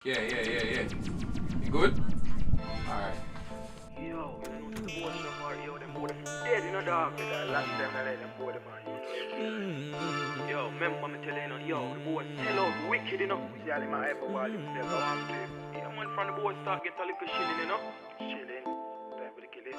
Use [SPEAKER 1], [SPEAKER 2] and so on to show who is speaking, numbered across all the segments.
[SPEAKER 1] Yeah. You good? Alright.
[SPEAKER 2] Yo, you know the boy SHAVARR, yo, them boy dead, you know, dog. Because last time I let them boy them on. Yo, remember me telling you, yo, the boy sell out wicked, you know. See how them ever while you sell out and play. Yeah, man, from the boy start get a little shilling, you know. Shilling. Time for the killing.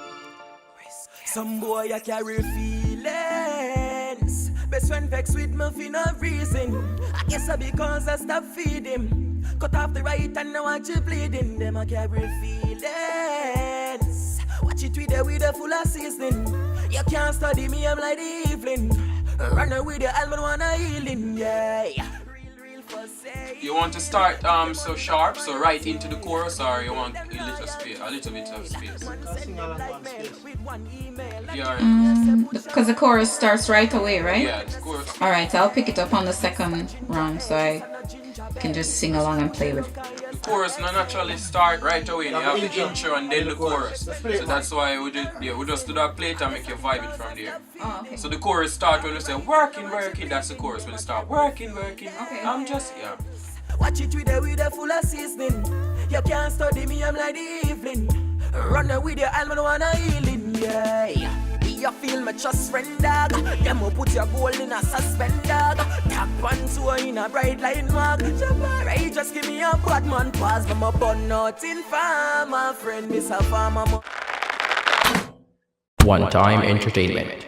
[SPEAKER 3] Some boy I carry feelings. Best friend vex with me for no reason. I guess I because I stop feed him. Cut off the right and now watch you bleeding. Them I carry feelings. Watch it with the full of seasoning. You can't study me, I'm like the evening. Runner with the almond wanna healing, yeah. Real for say.
[SPEAKER 1] You want to start so sharp, so right into the chorus, or you want a little bit of space?
[SPEAKER 4] Because the chorus starts right away, right?
[SPEAKER 1] Yeah, the chorus.
[SPEAKER 4] Alright, I'll pick it up on the second round so I can just sing along and play with it.
[SPEAKER 1] The chorus not naturally start right away. You have the intro and then the chorus. So that's why we just do that plate and make you vibe it from there.
[SPEAKER 4] Oh, okay.
[SPEAKER 1] So the chorus start when you say working, that's the chorus. When you start working,
[SPEAKER 4] Okay.
[SPEAKER 1] I'm just, yeah.
[SPEAKER 3] Watch it with the full of seasoning. You can't study me, I'm like the evening. Runner with your almond wanna healing, yeah. You feel my trust friend, dog. Them will put your gold in a suspend, dog. Tap on tour in a bright line mark. SHAVARR, just give me a bad man pass. I'm a bun out in farm, my friend, Mr. Farmer.
[SPEAKER 5] One Time Entertainment.